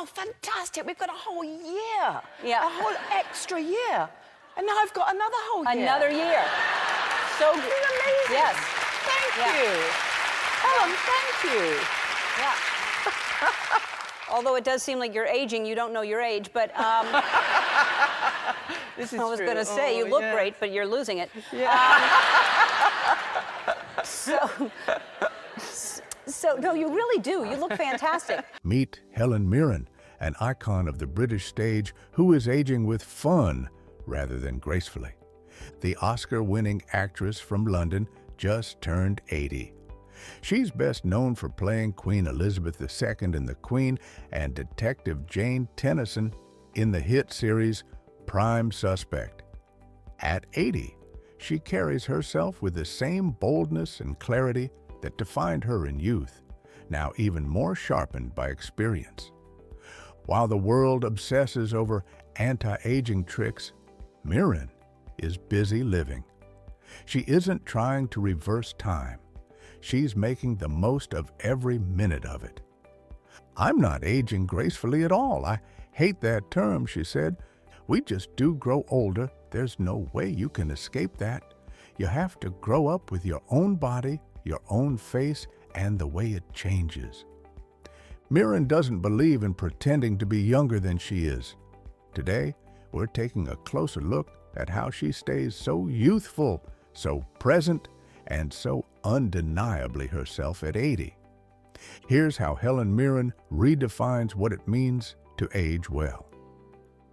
fantastic, we've got a whole year. Yeah. A whole extra year. And now I've got another whole year. Another year. So Isn't it amazing? Yes. Thank Yeah. you. Helen, thank you. Yeah. Although it does seem like you're aging, you don't know your age, but This is I was true. going to say, you look yeah. great, but you're losing it. So, no, you really do. You look fantastic. Meet Helen Mirren, an icon of the British stage who is aging with fun rather than gracefully. The Oscar-winning actress from London just turned 80. She's best known for playing Queen Elizabeth II in The Queen and Detective Jane Tennyson in the hit series Prime Suspect. At 80, she carries herself with the same boldness and clarity that defined her in youth, now even more sharpened by experience. While the world obsesses over anti-aging tricks, Mirren is busy living. She isn't trying to reverse time. She's making the most of every minute of it. "I'm not aging gracefully at all. I hate that term," she said. "We just do grow older. There's no way you can escape that. You have to grow up with your own body, your own face, and the way it changes." Mirren doesn't believe in pretending to be younger than she is. Today, we're taking a closer look at how she stays so youthful, so present, and so undeniably herself at 80. Here's how Helen Mirren redefines what it means to age well.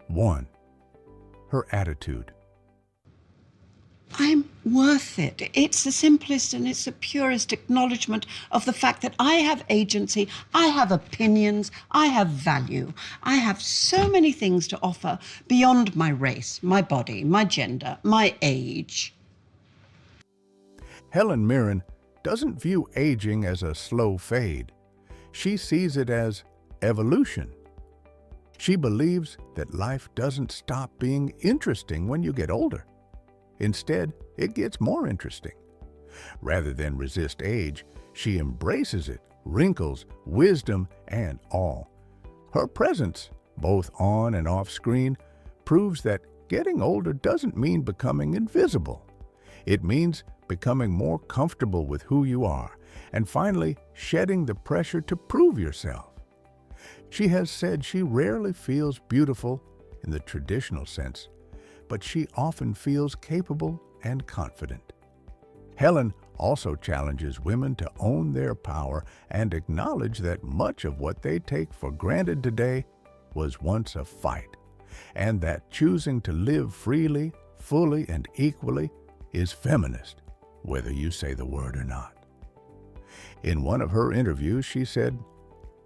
1. Her attitude. I'm worth it. It's the simplest and it's the purest acknowledgement of the fact that I have agency, I have opinions, I have value. I have so many things to offer beyond my race, my body, my gender, my age. Helen Mirren doesn't view aging as a slow fade. She sees it as evolution. She believes that life doesn't stop being interesting when you get older. Instead, it gets more interesting. Rather than resist age, she embraces it, wrinkles, wisdom, and all. Her presence, both on and off screen, proves that getting older doesn't mean becoming invisible. It means becoming more comfortable with who you are, and finally shedding the pressure to prove yourself. She has said she rarely feels beautiful in the traditional sense, but she often feels capable and confident. Helen also challenges women to own their power and acknowledge that much of what they take for granted today was once a fight, and that choosing to live freely, fully, and equally is feminist, whether you say the word or not. In one of her interviews, she said,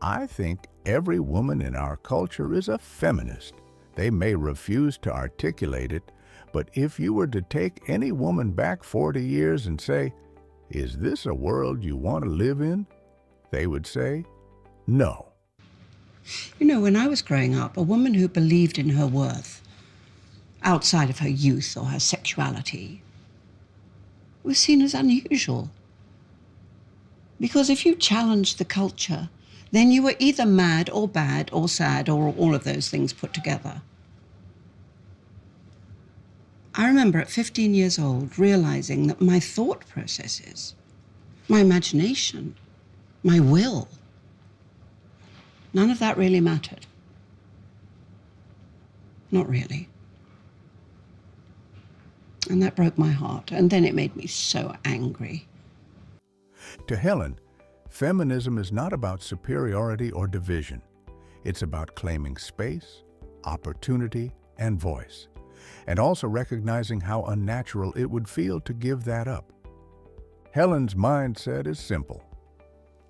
"I think every woman in our culture is a feminist. They may refuse to articulate it, but if you were to take any woman back 40 years and say, 'Is this a world you want to live in?' they would say, 'No.'" You know, when I was growing up, a woman who believed in her worth, outside of her youth or her sexuality, was seen as unusual. Because if you challenged the culture, then you were either mad or bad or sad or all of those things put together. I remember at 15 years old realizing that my thought processes, my imagination, my will, none of that really mattered. Not really. And that broke my heart. And then it made me so angry. To Helen, feminism is not about superiority or division. It's about claiming space, opportunity, and voice, and also recognizing how unnatural it would feel to give that up. Helen's mindset is simple.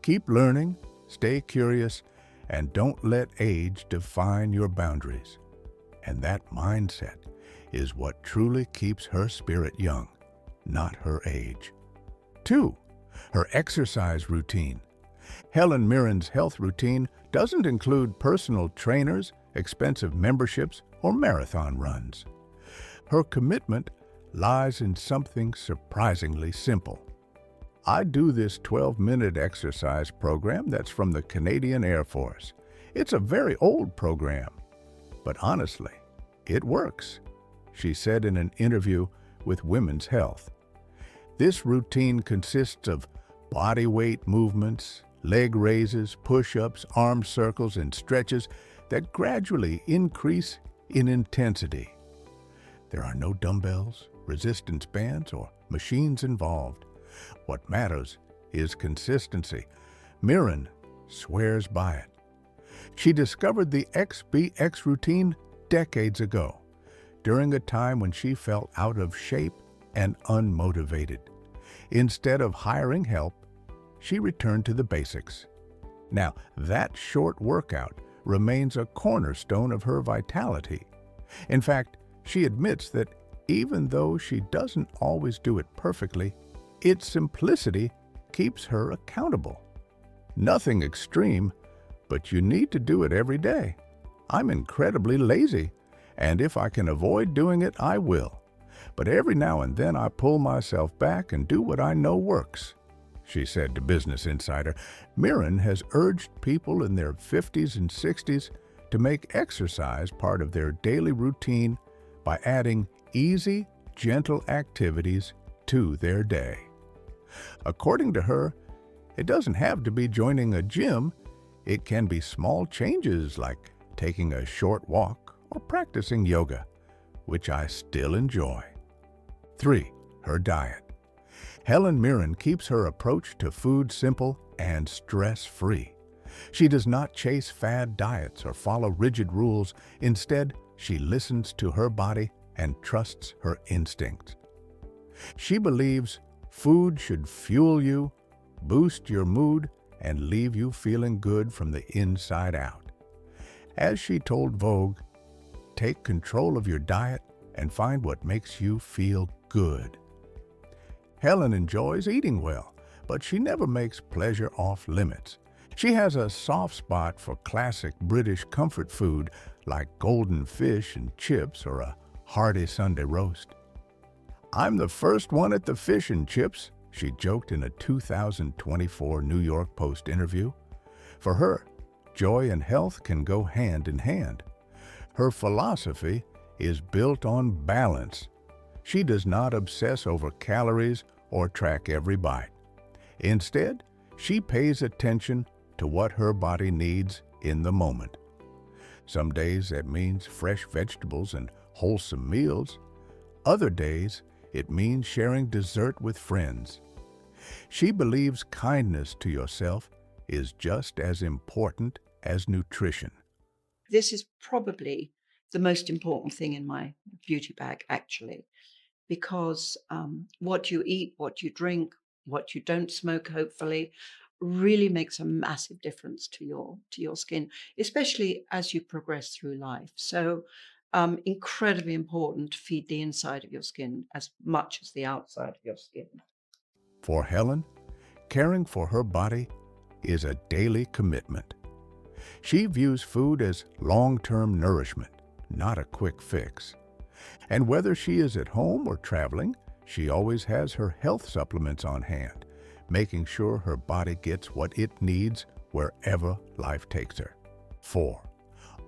Keep learning, stay curious, and don't let age define your boundaries. And that mindset is what truly keeps her spirit young, not her age. 2. Her exercise routine. Helen Mirren's health routine doesn't include personal trainers, expensive memberships, or marathon runs. Her commitment lies in something surprisingly simple. "I do this 12-minute exercise program that's from the Canadian Air Force. It's a very old program, but honestly, it works, she said in an interview with Women's Health. This routine consists of body weight movements, leg raises, push-ups, arm circles, and stretches that gradually increase in intensity. There are no dumbbells, resistance bands, or machines involved. What matters is consistency. Mirren swears by it. She discovered the XBX routine decades ago, during a time when she felt out of shape and unmotivated. Instead of hiring help, she returned to the basics. Now, that short workout remains a cornerstone of her vitality. In fact, she admits that even though she doesn't always do it perfectly, its simplicity keeps her accountable. Nothing extreme, but you need to do it every day. I'm incredibly lazy, and if I can avoid doing it, I will. But every now and then I pull myself back and do what I know works, she said to Business Insider. Mirren has urged people in their 50s and 60s to make exercise part of their daily routine by adding easy, gentle activities to their day. According to her, it doesn't have to be joining a gym. It can be small changes like taking a short walk or practicing yoga, which I still enjoy. 3. Her diet. Helen Mirren keeps her approach to food simple and stress-free. She does not chase fad diets or follow rigid rules. Instead, she listens to her body and trusts her instincts. She believes food should fuel you, boost your mood, and leave you feeling good from the inside out. As she told Vogue, take control of your diet and find what makes you feel good. Helen enjoys eating well, but she never makes pleasure off limits. She has a soft spot for classic British comfort food like golden fish and chips or a hearty Sunday roast. I'm the first one at the fish and chips, she joked in a 2024 New York Post interview. For her, joy and health can go hand in hand. Her philosophy is built on balance. She does not obsess over calories or track every bite. Instead, she pays attention to what her body needs in the moment. Some days that means fresh vegetables and wholesome meals. Other days, it means sharing dessert with friends. She believes kindness to yourself is just as important as nutrition. This is probably the most important thing in my beauty bag, actually, because what you eat, what you drink, what you don't smoke, hopefully, really makes a massive difference to your skin, especially as you progress through life. So incredibly important to feed the inside of your skin as much as the outside of your skin. For Helen, caring for her body is a daily commitment. She views food as long-term nourishment, not a quick fix. And whether she is at home or traveling, she always has her health supplements on hand, making sure her body gets what it needs wherever life takes her. 4.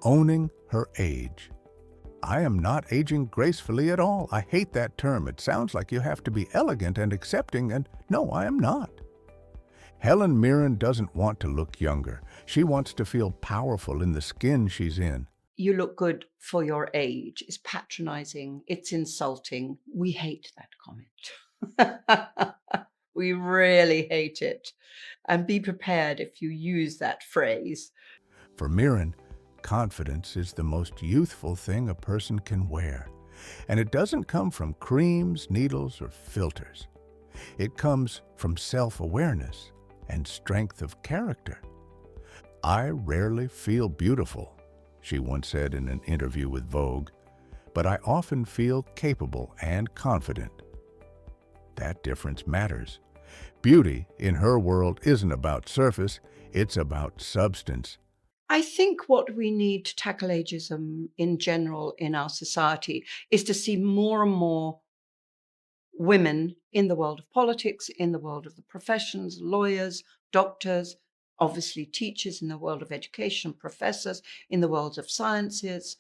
Owning her age. I am not aging gracefully at all. I hate that term. It sounds like you have to be elegant and accepting, and no, I am not. Helen Mirren doesn't want to look younger. She wants to feel powerful in the skin she's in. You look good for your age. It's patronizing. It's insulting. We hate that comment. We really hate it. And be prepared if you use that phrase. For Mirren, confidence is the most youthful thing a person can wear. And it doesn't come from creams, needles, or filters. It comes from self-awareness and strength of character. I rarely feel beautiful, she once said in an interview with Vogue, but I often feel capable and confident. That difference matters. Beauty, in her world, isn't about surface, it's about substance. I think what we need to tackle ageism in general in our society is to see more and more women in the world of politics, in the world of the professions, lawyers, doctors, obviously teachers in the world of education, professors in the world of sciences.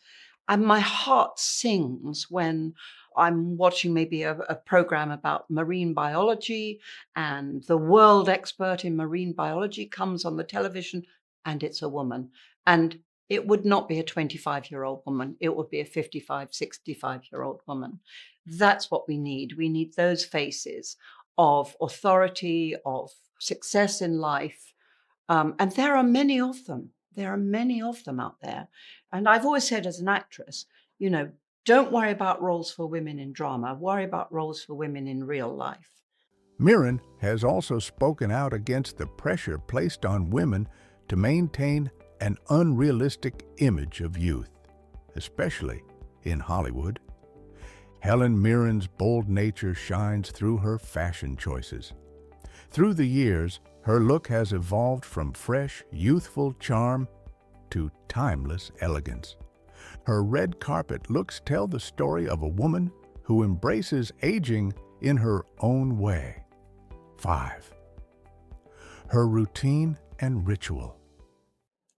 And my heart sings when I'm watching maybe a program about marine biology, and the world expert in marine biology comes on the television and it's a woman. And it would not be a 25-year-old woman. It would be a 55, 65-year-old woman. That's what we need. We need those faces of authority, of success in life. And there are many of them. There are many of them out there. And I've always said as an actress, you know, don't worry about roles for women in drama. Worry about roles for women in real life. Mirren has also spoken out against the pressure placed on women to maintain an unrealistic image of youth, especially in Hollywood. Helen Mirren's bold nature shines through her fashion choices. Through the years, her look has evolved from fresh, youthful charm to timeless elegance. Her red carpet looks tell the story of a woman who embraces aging in her own way. 5. Her routine and ritual.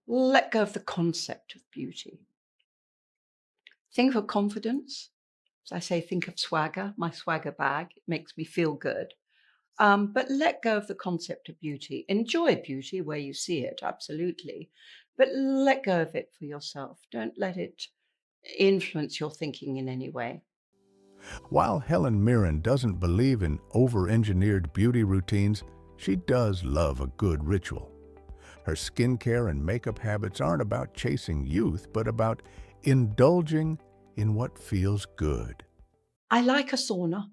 Let go of the concept of beauty. Think of confidence. As I say, think of swagger, my swagger bag. It makes me feel good. But let go of the concept of beauty. Enjoy beauty where you see it, absolutely. But let go of it for yourself. Don't let it influence your thinking in any way. While Helen Mirren doesn't believe in over-engineered beauty routines, she does love a good ritual. Her skincare and makeup habits aren't about chasing youth, but about indulging in what feels good. I like a sauna.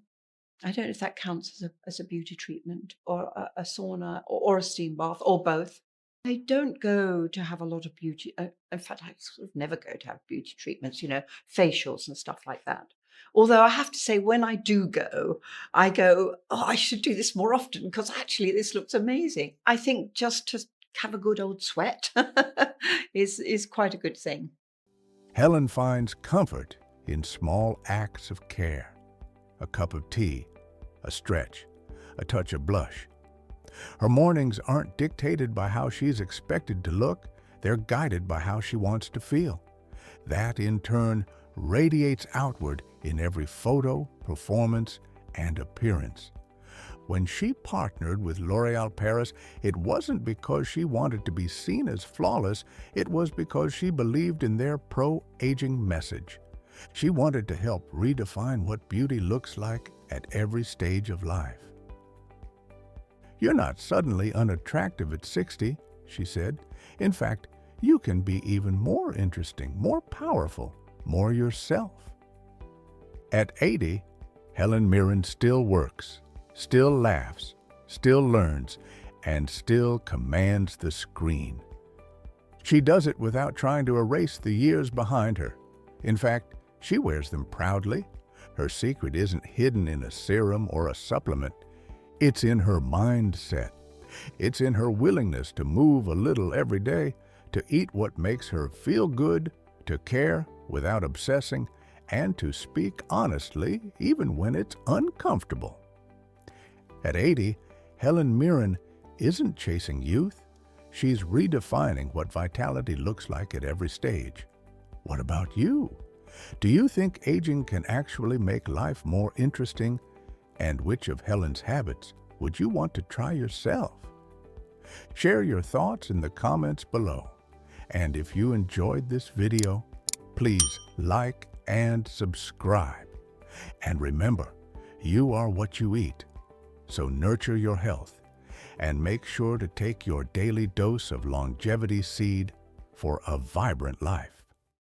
I don't know if that counts as a beauty treatment, or a sauna, or a steam bath, or both. I don't go to have a lot of beauty. In fact, I sort of never go to have beauty treatments, you know, facials and stuff like that. Although I have to say, when I do go, I go, oh, I should do this more often because actually this looks amazing. I think just to have a good old sweat is quite a good thing. Helen finds comfort in small acts of care. A cup of tea, a stretch, a touch of blush. Her mornings aren't dictated by how she's expected to look, they're guided by how she wants to feel. That, in turn, radiates outward in every photo, performance, and appearance. When she partnered with L'Oréal Paris, it wasn't because she wanted to be seen as flawless, it was because she believed in their pro-aging message. She wanted to help redefine what beauty looks like at every stage of life. You're not suddenly unattractive at 60, she said. In fact, you can be even more interesting, more powerful, more yourself. At 80, Helen Mirren still works, still laughs, still learns, and still commands the screen. She does it without trying to erase the years behind her. In fact, she wears them proudly. Her secret isn't hidden in a serum or a supplement. It's in her mindset. It's in her willingness to move a little every day, to eat what makes her feel good, to care without obsessing, and to speak honestly even when it's uncomfortable. At 80, Helen Mirren isn't chasing youth. She's redefining what vitality looks like at every stage. What about you? Do you think aging can actually make life more interesting? And which of Helen's habits would you want to try yourself? Share your thoughts in the comments below. And if you enjoyed this video, please like and subscribe. And remember, you are what you eat. So nurture your health and make sure to take your daily dose of longevity seed for a vibrant life.